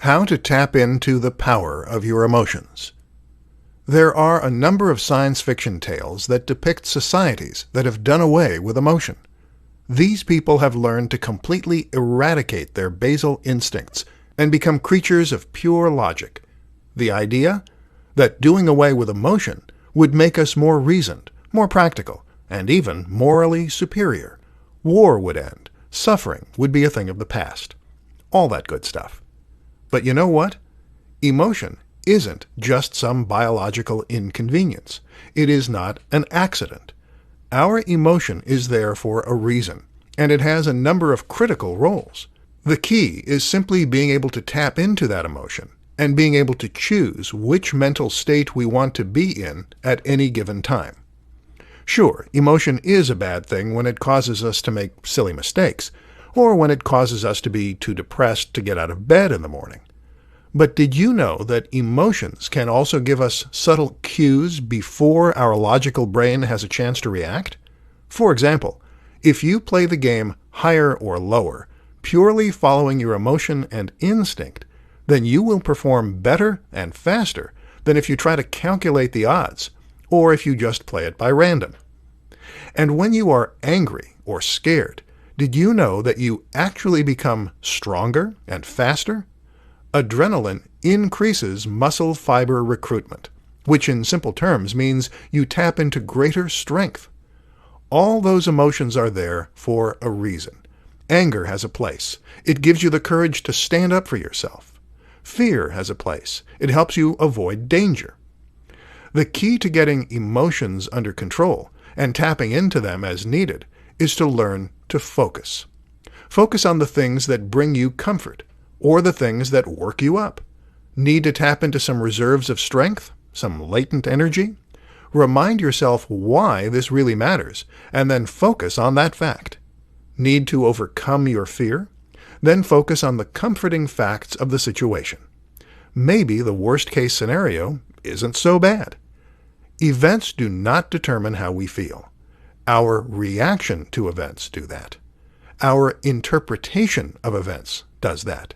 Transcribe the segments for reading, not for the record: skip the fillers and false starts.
How to tap into the power of your emotions. There are a number of science fiction tales that depict societies that have done away with emotion. These people have learned to completely eradicate their basal instincts and become creatures of pure logic. The idea? That doing away with emotion would make us more reasoned, more practical, and even morally superior. War would end. Suffering would be a thing of the past. All that good stuff. But you know what? Emotion isn't just some biological inconvenience. It is not an accident. Our emotion is there for a reason, and it has a number of critical roles. The key is simply being able to tap into that emotion and being able to choose which mental state we want to be in at any given time. Sure, emotion is a bad thing when it causes us to make silly mistakes, or when it causes us to be too depressed to get out of bed in the morning. But did you know that emotions can also give us subtle cues before our logical brain has a chance to react? For example, if you play the game higher or lower, purely following your emotion and instinct, then you will perform better and faster than if you try to calculate the odds, or if you just play it by random. And when you are angry or scared, did you know that you actually become stronger and faster? Adrenaline increases muscle fiber recruitment, which in simple terms means you tap into greater strength. All those emotions are there for a reason. Anger has a place. It gives you the courage to stand up for yourself. Fear has a place. It helps you avoid danger. The key to getting emotions under control and tapping into them as needed is to learn to focus. Focus on the things that bring you comfort, or the things that work you up. Need to tap into some reserves of strength, some latent energy? Remind yourself why this really matters, and then focus on that fact. Need to overcome your fear? Then focus on the comforting facts of the situation. Maybe the worst-case scenario isn't so bad. Events do not determine how we feel. Our reaction to events do that. Our interpretation of events does that.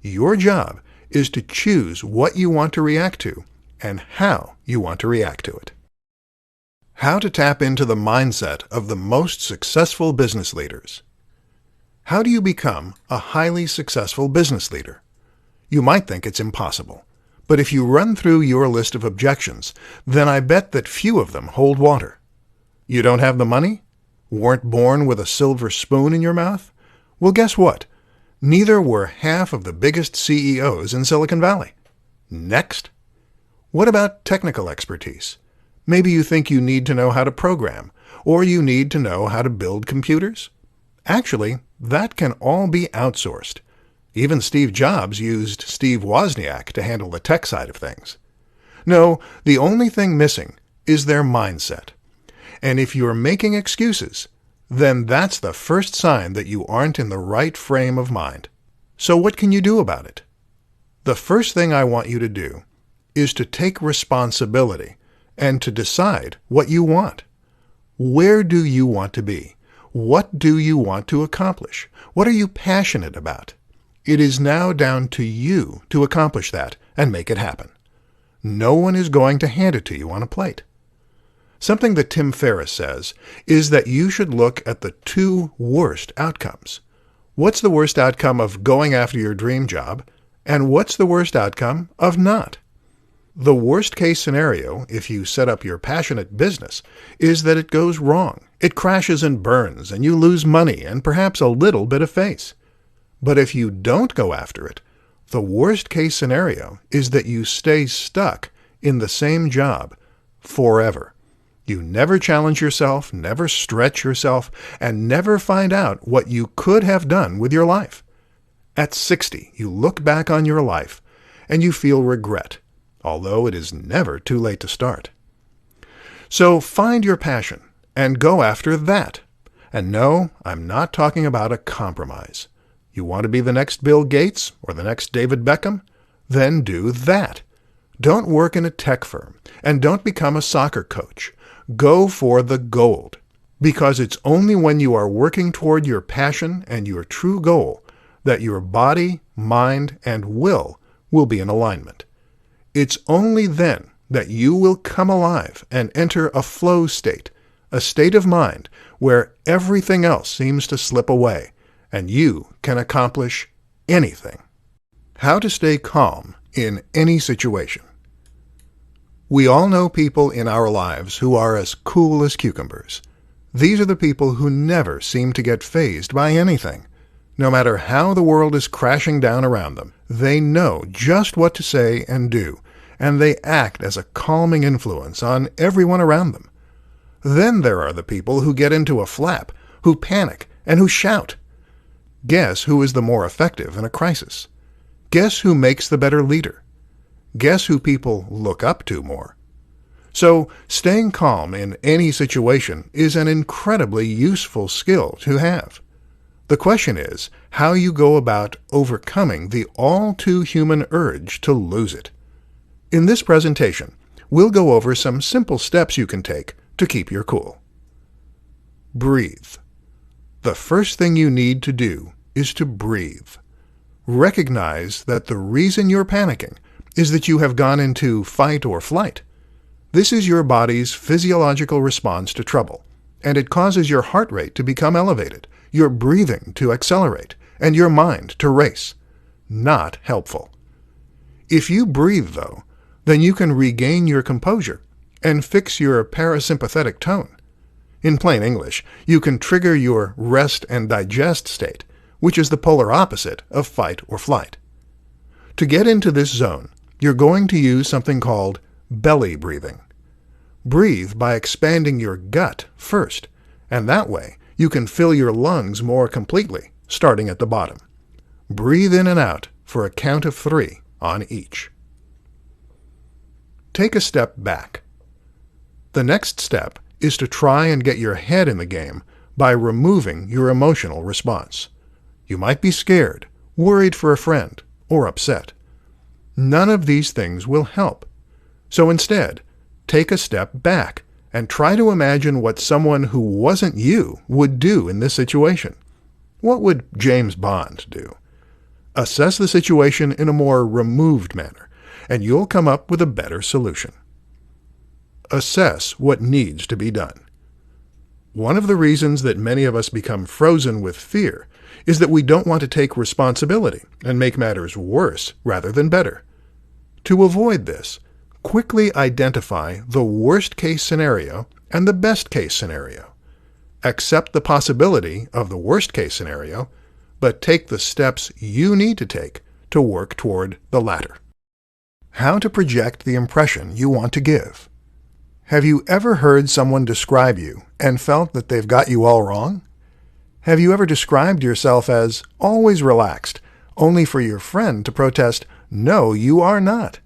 Your job is to choose what you want to react to and how you want to react to it. How to tap into the mindset of the most successful business leaders. How do you become a highly successful business leader? You might think it's impossible, but if you run through your list of objections, then I bet that few of them hold water. You don't have the money? Weren't born with a silver spoon in your mouth? Well, guess what? Neither were half of the biggest CEOs in Silicon Valley. Next. What about technical expertise? Maybe you think you need to know how to program, or you need to know how to build computers. Actually, that can all be outsourced. Even Steve Jobs used Steve Wozniak to handle the tech side of things. No, the only thing missing is their mindset. And if you're making excuses, then that's the first sign that you aren't in the right frame of mind. So what can you do about it? The first thing I want you to do is to take responsibility and to decide what you want. Where do you want to be? What do you want to accomplish? What are you passionate about? It is now down to you to accomplish that and make it happen. No one is going to hand it to you on a plate. Something that Tim Ferriss says is that you should look at the two worst outcomes. What's the worst outcome of going after your dream job, and what's the worst outcome of not? The worst-case scenario, if you set up your passionate business, is that it goes wrong. It crashes and burns, and you lose money and perhaps a little bit of face. But if you don't go after it, the worst-case scenario is that you stay stuck in the same job forever. You never challenge yourself, never stretch yourself, and never find out what you could have done with your life. At 60, you look back on your life, and you feel regret, although it is never too late to start. So find your passion, and go after that. And no, I'm not talking about a compromise. You want to be the next Bill Gates or the next David Beckham? Then do that. Don't work in a tech firm, and don't become a soccer coach. Go for the gold, because it's only when you are working toward your passion and your true goal that your body, mind, and will be in alignment. It's only then that you will come alive and enter a flow state, a state of mind where everything else seems to slip away and you can accomplish anything. How to stay calm in any situation. We all know people in our lives who are as cool as cucumbers. These are the people who never seem to get fazed by anything. No matter how the world is crashing down around them, they know just what to say and do, and they act as a calming influence on everyone around them. Then there are the people who get into a flap, who panic, and who shout. Guess who is the more effective in a crisis? Guess who makes the better leader? Guess who people look up to more? So, staying calm in any situation is an incredibly useful skill to have. The question is how you go about overcoming the all-too-human urge to lose it. In this presentation, we'll go over some simple steps you can take to keep your cool. Breathe. The first thing you need to do is to breathe. Recognize that the reason you're panicking is that you have gone into fight or flight. This is your body's physiological response to trouble, and it causes your heart rate to become elevated, your breathing to accelerate, and your mind to race. Not helpful. If you breathe, though, then you can regain your composure and fix your parasympathetic tone. In plain English, you can trigger your rest and digest state, which is the polar opposite of fight or flight. To get into this zone, you're going to use something called belly breathing. Breathe by expanding your gut first, and that way you can fill your lungs more completely, starting at the bottom. Breathe in and out for a count of 3 on each. Take a step back. The next step is to try and get your head in the game by removing your emotional response. You might be scared, worried for a friend, or upset. None of these things will help. So instead, take a step back and try to imagine what someone who wasn't you would do in this situation. What would James Bond do? Assess the situation in a more removed manner, and you'll come up with a better solution. Assess what needs to be done. One of the reasons that many of us become frozen with fear is that we don't want to take responsibility and make matters worse rather than better. To avoid this, quickly identify the worst-case scenario and the best-case scenario. Accept the possibility of the worst-case scenario, but take the steps you need to take to work toward the latter. How to project the impression you want to give. Have you ever heard someone describe you and felt that they've got you all wrong? Have you ever described yourself as always relaxed, only for your friend to protest, "No, you are not"?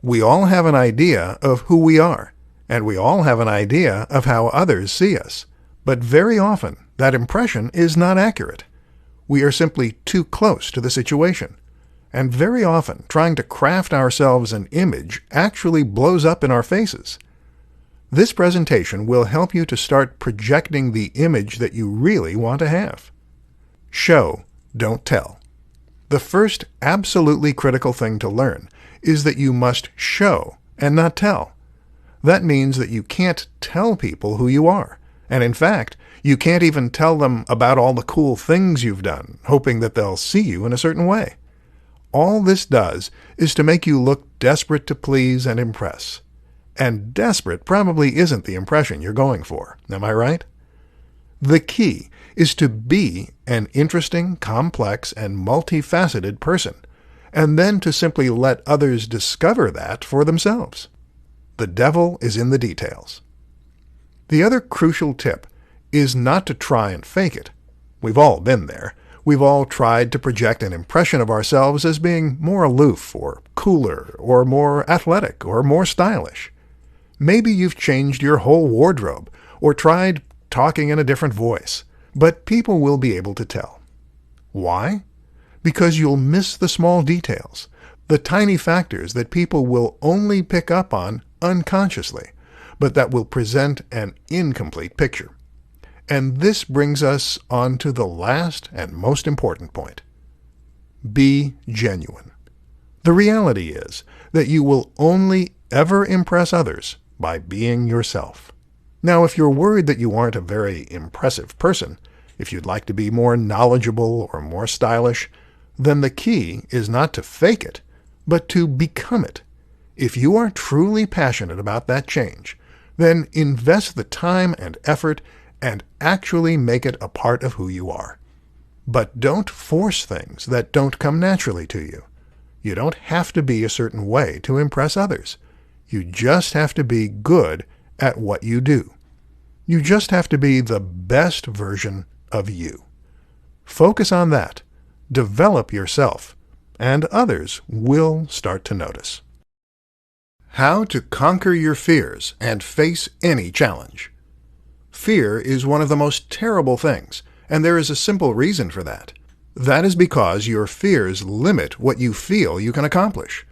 We all have an idea of who we are, and we all have an idea of how others see us. But very often, that impression is not accurate. We are simply too close to the situation. And very often, trying to craft ourselves an image actually blows up in our faces. This presentation will help you to start projecting the image that you really want to have. Show, don't tell. The first absolutely critical thing to learn is that you must show and not tell. That means that you can't tell people who you are. And in fact, you can't even tell them about all the cool things you've done, hoping that they'll see you in a certain way. All this does is to make you look desperate to please and impress. And desperate probably isn't the impression you're going for. Am I right? The key is to be an interesting, complex, and multifaceted person, and then to simply let others discover that for themselves. The devil is in the details. The other crucial tip is not to try and fake it. We've all been there. We've all tried to project an impression of ourselves as being more aloof, or cooler, or more athletic, or more stylish. Maybe you've changed your whole wardrobe, or tried talking in a different voice, but people will be able to tell. Why? Because you'll miss the small details, the tiny factors that people will only pick up on unconsciously, but that will present an incomplete picture. And this brings us on to the last and most important point. Be genuine. The reality is that you will only ever impress others by being yourself. Now, if you're worried that you aren't a very impressive person, if you'd like to be more knowledgeable or more stylish, then the key is not to fake it, but to become it. If you are truly passionate about that change, then invest the time and effort and actually make it a part of who you are. But don't force things that don't come naturally to you. You don't have to be a certain way to impress others. You just have to be good at what you do. You just have to be the best version of you. Focus on that. Develop yourself, and others will start to notice. How to conquer your fears and face any challenge. Fear is one of the most terrible things, and there is a simple reason for that. That is because your fears limit what you feel you can accomplish.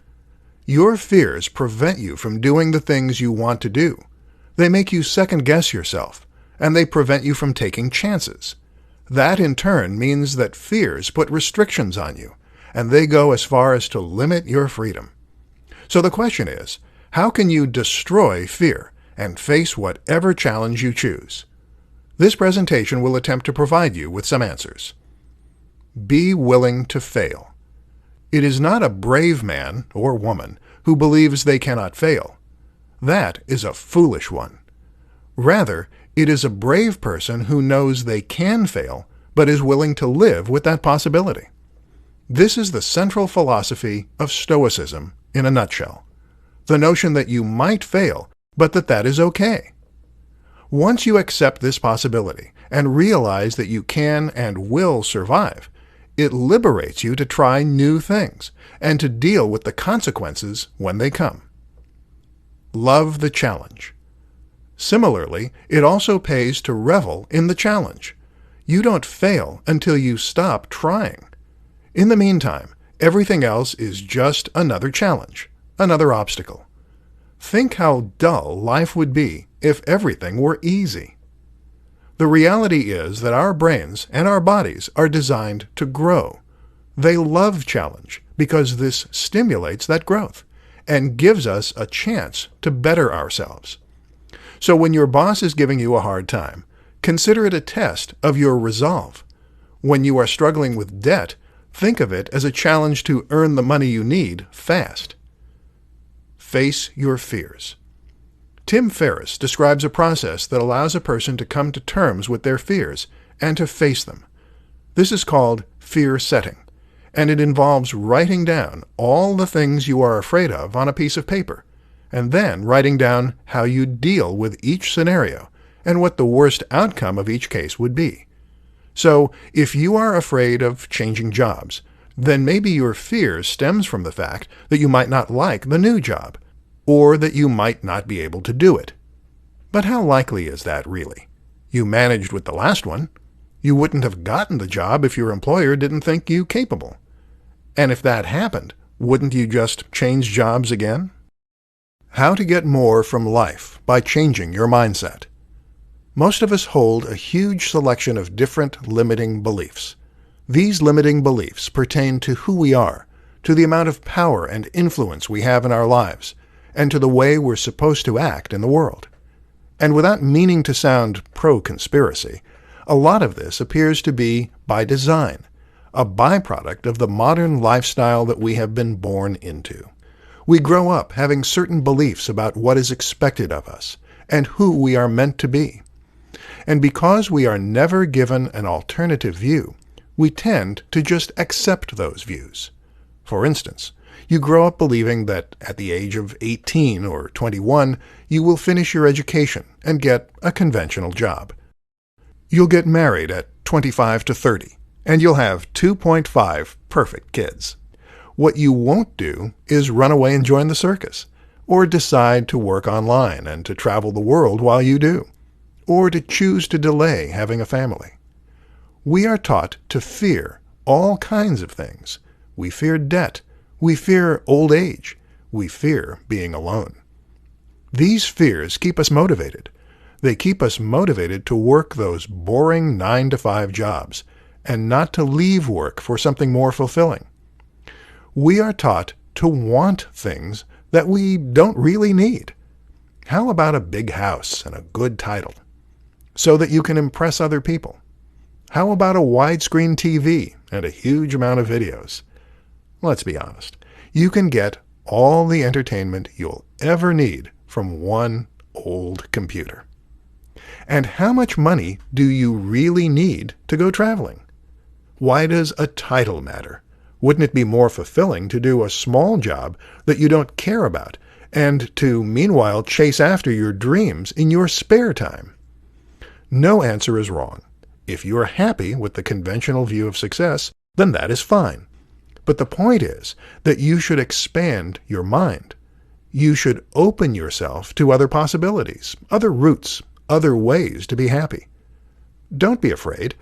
Your fears prevent you from doing the things you want to do. They make you second-guess yourself, and they prevent you from taking chances. That, in turn, means that fears put restrictions on you, and they go as far as to limit your freedom. So the question is, how can you destroy fear and face whatever challenge you choose? This presentation will attempt to provide you with some answers. Be willing to fail. It is not a brave man or woman who believes they cannot fail. That is a foolish one. Rather, it is a brave person who knows they can fail, but is willing to live with that possibility. This is the central philosophy of Stoicism in a nutshell. The notion that you might fail, but that is okay. Once you accept this possibility and realize that you can and will survive, it liberates you to try new things and to deal with the consequences when they come. Love the challenge. Similarly, it also pays to revel in the challenge. You don't fail until you stop trying. In the meantime, everything else is just another challenge, another obstacle. Think how dull life would be if everything were easy. The reality is that our brains and our bodies are designed to grow. They love challenge because this stimulates that growth and gives us a chance to better ourselves. So when your boss is giving you a hard time, consider it a test of your resolve. When you are struggling with debt, think of it as a challenge to earn the money you need fast. Face your fears. Tim Ferriss describes a process that allows a person to come to terms with their fears and to face them. This is called fear setting, and it involves writing down all the things you are afraid of on a piece of paper, and then writing down how you deal with each scenario and what the worst outcome of each case would be. So, if you are afraid of changing jobs, then maybe your fear stems from the fact that you might not like the new job, or that you might not be able to do it. But how likely is that really? You managed with the last one. You wouldn't have gotten the job if your employer didn't think you capable. And if that happened, wouldn't you just change jobs again? How to get more from life by changing your mindset. Most of us hold a huge selection of different limiting beliefs. These limiting beliefs pertain to who we are, to the amount of power and influence we have in our lives, and to the way we're supposed to act in the world. And without meaning to sound pro-conspiracy, a lot of this appears to be by design, a byproduct of the modern lifestyle that we have been born into. We grow up having certain beliefs about what is expected of us and who we are meant to be. And because we are never given an alternative view, we tend to just accept those views. For instance, you grow up believing that at the age of 18 or 21, you will finish your education and get a conventional job. You'll get married at 25 to 30, and you'll have 2.5 perfect kids. What you won't do is run away and join the circus, or decide to work online and to travel the world while you do, or to choose to delay having a family. We are taught to fear all kinds of things. We fear debt. We fear old age. We fear being alone. These fears keep us motivated. They keep us motivated to work those boring 9-to-5 jobs and not to leave work for something more fulfilling. We are taught to want things that we don't really need. How about a big house and a good title, so that you can impress other people? How about a widescreen TV and a huge amount of videos? Let's be honest. You can get all the entertainment you'll ever need from one old computer. And how much money do you really need to go traveling? Why does a title matter? Wouldn't it be more fulfilling to do a small job that you don't care about and to, meanwhile, chase after your dreams in your spare time? No answer is wrong. If you are happy with the conventional view of success, then that is fine. But the point is that you should expand your mind. You should open yourself to other possibilities, other routes, other ways to be happy. Don't be afraid.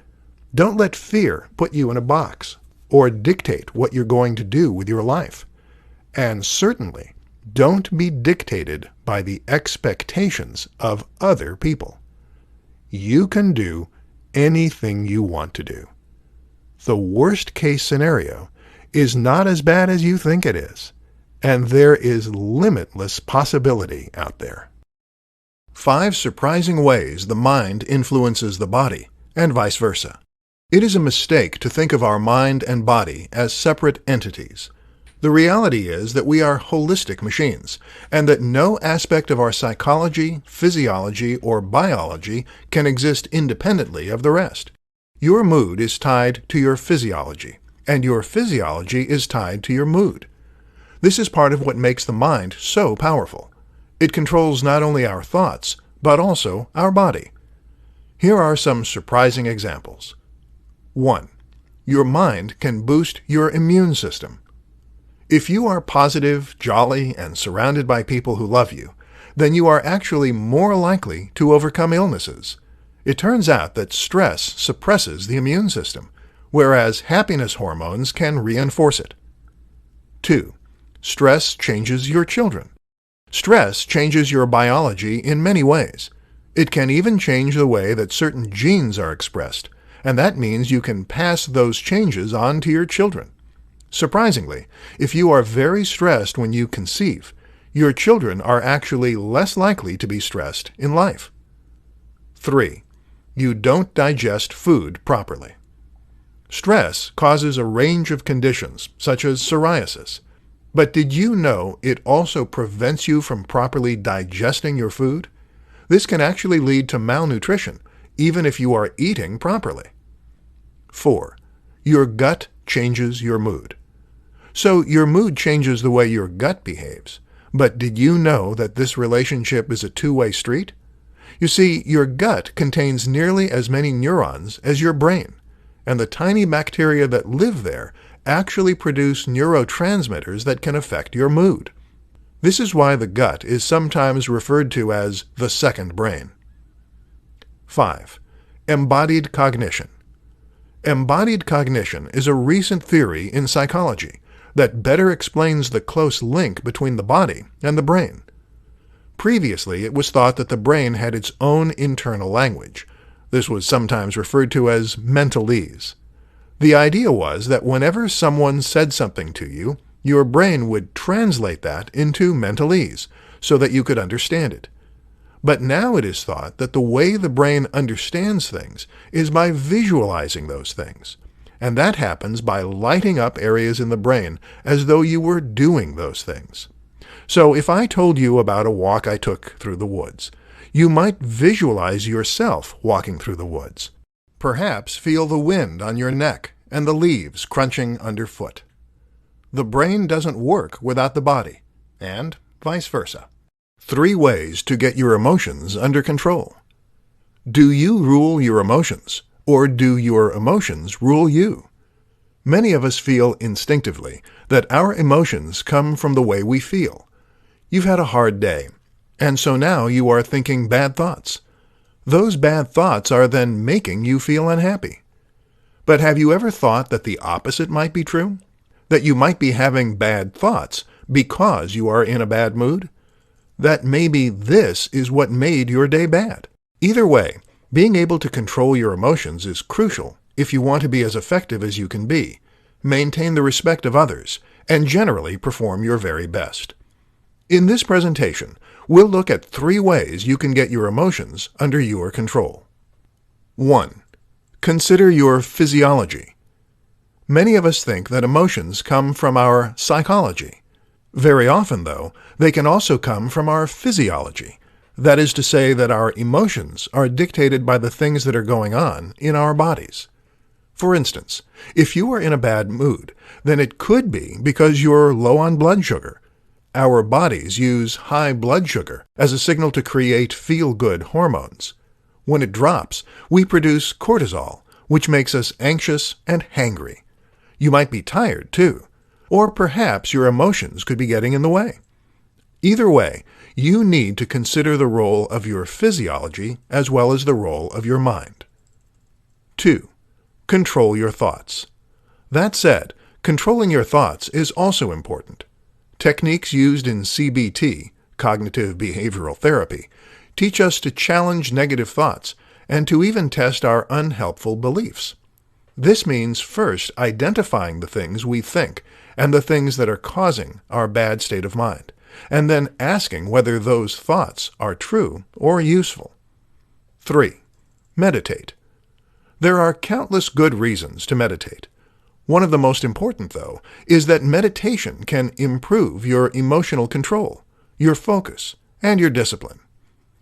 Don't let fear put you in a box or dictate what you're going to do with your life. And certainly, don't be dictated by the expectations of other people. You can do anything you want to do. The worst case scenario is not as bad as you think it is, and there is limitless possibility out there. 5 surprising ways the mind influences the body, and vice versa. It is a mistake to think of our mind and body as separate entities. The reality is that we are holistic machines, and that no aspect of our psychology, physiology, or biology can exist independently of the rest. Your mood is tied to your physiology, and your physiology is tied to your mood. This is part of what makes the mind so powerful. It controls not only our thoughts, but also our body. Here are some surprising examples. 1. Your mind can boost your immune system. If you are positive, jolly, and surrounded by people who love you, then you are actually more likely to overcome illnesses. It turns out that stress suppresses the immune system, whereas happiness hormones can reinforce it. 2. Stress changes your children. Stress changes your biology in many ways. It can even change the way that certain genes are expressed, and that means you can pass those changes on to your children. Surprisingly, if you are very stressed when you conceive, your children are actually less likely to be stressed in life. 3. You don't digest food properly. Stress causes a range of conditions, such as psoriasis. But did you know it also prevents you from properly digesting your food? This can actually lead to malnutrition, even if you are eating properly. 4. Your gut changes your mood. So your mood changes the way your gut behaves. But did you know that this relationship is a two-way street? You see, your gut contains nearly as many neurons as your brain, and the tiny bacteria that live there actually produce neurotransmitters that can affect your mood. This is why the gut is sometimes referred to as the second brain. 5. Embodied cognition. Embodied cognition is a recent theory in psychology that better explains the close link between the body and the brain. Previously, it was thought that the brain had its own internal language. This was sometimes referred to as mentalese. The idea was that whenever someone said something to you, your brain would translate that into mentalese so that you could understand it. But now it is thought that the way the brain understands things is by visualizing those things, and that happens by lighting up areas in the brain as though you were doing those things. So if I told you about a walk I took through the woods, you might visualize yourself walking through the woods. Perhaps feel the wind on your neck and the leaves crunching underfoot. The brain doesn't work without the body, and vice versa. 3 ways to get your emotions under control. Do you rule your emotions, or do your emotions rule you? Many of us feel instinctively that our emotions come from the way we feel. You've had a hard day, and so now you are thinking bad thoughts. Those bad thoughts are then making you feel unhappy. But have you ever thought that the opposite might be true? That you might be having bad thoughts because you are in a bad mood? That maybe this is what made your day bad. Either way, being able to control your emotions is crucial if you want to be as effective as you can be. maintain the respect of others, and generally perform your very best. In this presentation, we'll look at 3 ways you can get your emotions under your control. 1. Consider your physiology. Many of us think that emotions come from our psychology. Very often, though, they can also come from our physiology. That is to say that our emotions are dictated by the things that are going on in our bodies. For instance, if you are in a bad mood, then it could be because you're low on blood sugar. Our bodies use high blood sugar as a signal to create feel-good hormones. When it drops, we produce cortisol, which makes us anxious and hangry. You might be tired, too, or perhaps your emotions could be getting in the way. Either way, you need to consider the role of your physiology as well as the role of your mind. 2. Control your thoughts. That said, controlling your thoughts is also important. Techniques used in CBT, cognitive behavioral therapy, teach us to challenge negative thoughts and to even test our unhelpful beliefs. This means first identifying the things we think and the things that are causing our bad state of mind, and then asking whether those thoughts are true or useful. 3. Meditate. There are countless good reasons to meditate. One of the most important, though, is that meditation can improve your emotional control, your focus, and your discipline.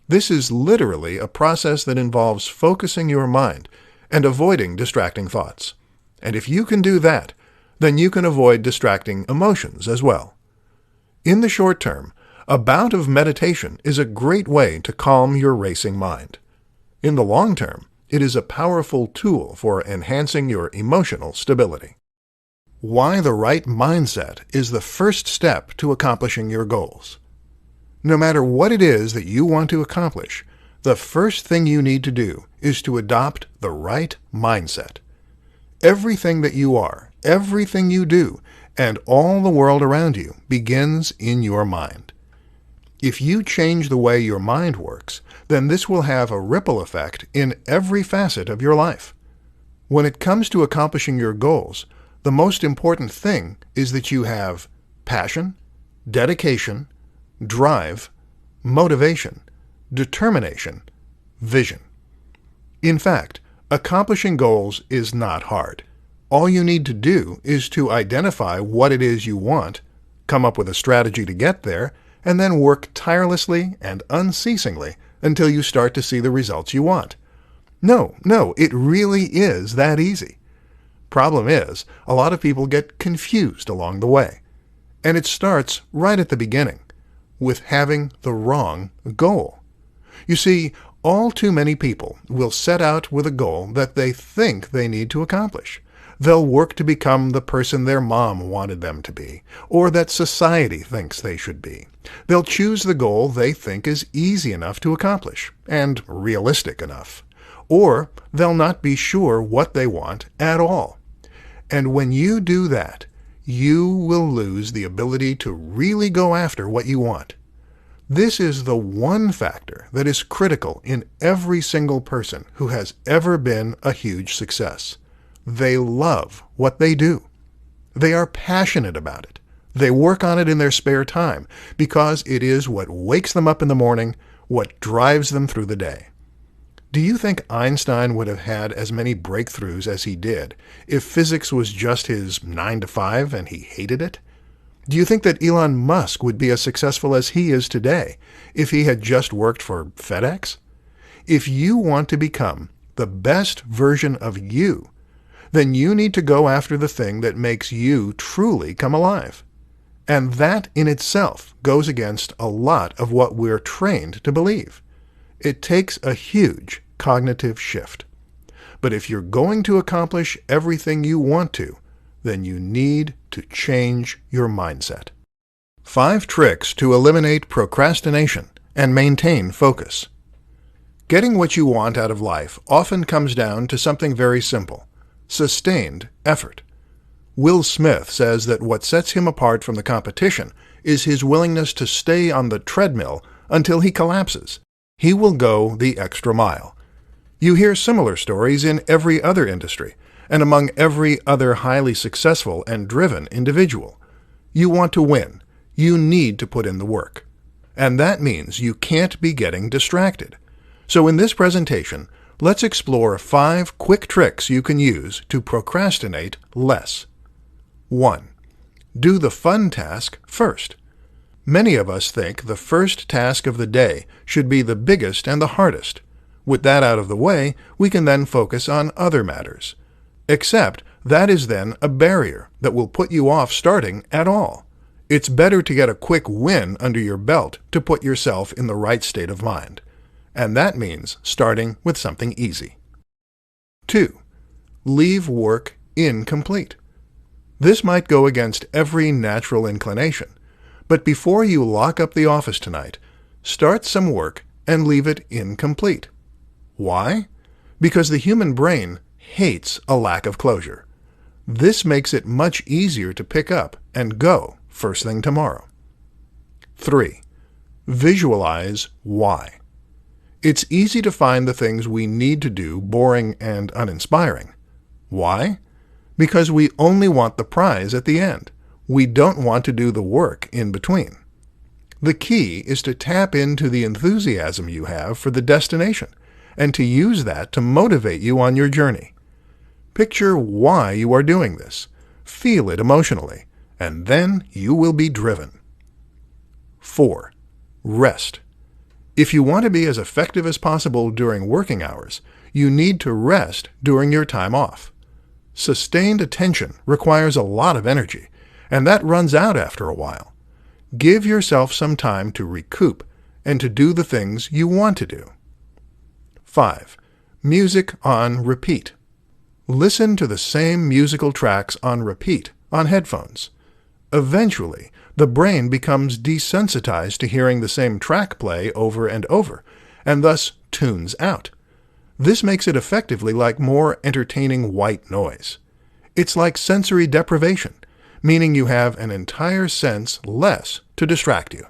This is literally a process that involves focusing your mind and avoiding distracting thoughts. And if you can do that, then you can avoid distracting emotions as well. In the short term, a bout of meditation is a great way to calm your racing mind. In the long term, it is a powerful tool for enhancing your emotional stability. Why the right mindset is the first step to accomplishing your goals. No matter what it is that you want to accomplish, the first thing you need to do is to adopt the right mindset. Everything that you are, everything you do, and all the world around you begins in your mind. If you change the way your mind works, then this will have a ripple effect in every facet of your life. When it comes to accomplishing your goals, the most important thing is that you have passion, dedication, drive, motivation, determination, vision. In fact, accomplishing goals is not hard. All you need to do is to identify what it is you want, come up with a strategy to get there, and then work tirelessly and unceasingly until you start to see the results you want. No, it really is that easy. Problem is, a lot of people get confused along the way. And it starts right at the beginning, with having the wrong goal. You see, all too many people will set out with a goal that they think they need to accomplish. They'll work to become the person their mom wanted them to be, or that society thinks they should be. They'll choose the goal they think is easy enough to accomplish, and realistic enough. Or they'll not be sure what they want at all. And when you do that, you will lose the ability to really go after what you want. This is the one factor that is critical in every single person who has ever been a huge success. They love what they do. They are passionate about it. They work on it in their spare time because it is what wakes them up in the morning, what drives them through the day. Do you think Einstein would have had as many breakthroughs as he did if physics was just his 9 to 5 and he hated it? Do you think that Elon Musk would be as successful as he is today if he had just worked for FedEx? If you want to become the best version of you, then you need to go after the thing that makes you truly come alive. And that in itself goes against a lot of what we're trained to believe. It takes a huge cognitive shift. But if you're going to accomplish everything you want to, then you need to change your mindset. 5 tricks to eliminate procrastination and maintain focus. Getting what you want out of life often comes down to something very simple: sustained effort. Will Smith says that what sets him apart from the competition is his willingness to stay on the treadmill until he collapses. He will go the extra mile. You hear similar stories in every other industry, and among every other highly successful and driven individual. You want to win. You need to put in the work. And that means you can't be getting distracted. So in this presentation, let's explore 5 quick tricks you can use to procrastinate less. 1. Do the fun task first. Many of us think the first task of the day should be the biggest and the hardest. With that out of the way, we can then focus on other matters. Except that is then a barrier that will put you off starting at all. It's better to get a quick win under your belt to put yourself in the right state of mind. And that means starting with something easy. 2. Leave work incomplete. This might go against every natural inclination, but before you lock up the office tonight, start some work and leave it incomplete. Why? Because the human brain hates a lack of closure. This makes it much easier to pick up and go first thing tomorrow. 3. Visualize why. It's easy to find the things we need to do boring and uninspiring. Why? Because we only want the prize at the end. We don't want to do the work in between. The key is to tap into the enthusiasm you have for the destination and to use that to motivate you on your journey. Picture why you are doing this. Feel it emotionally, and then you will be driven. 4. Rest. If you want to be as effective as possible during working hours, you need to rest during your time off. Sustained attention requires a lot of energy, and that runs out after a while. Give yourself some time to recoup and to do the things you want to do. 5. Music on repeat. Listen to the same musical tracks on repeat on headphones. Eventually, the brain becomes desensitized to hearing the same track play over and over, and thus tunes out. This makes it effectively like more entertaining white noise. It's like sensory deprivation, meaning you have an entire sense less to distract you.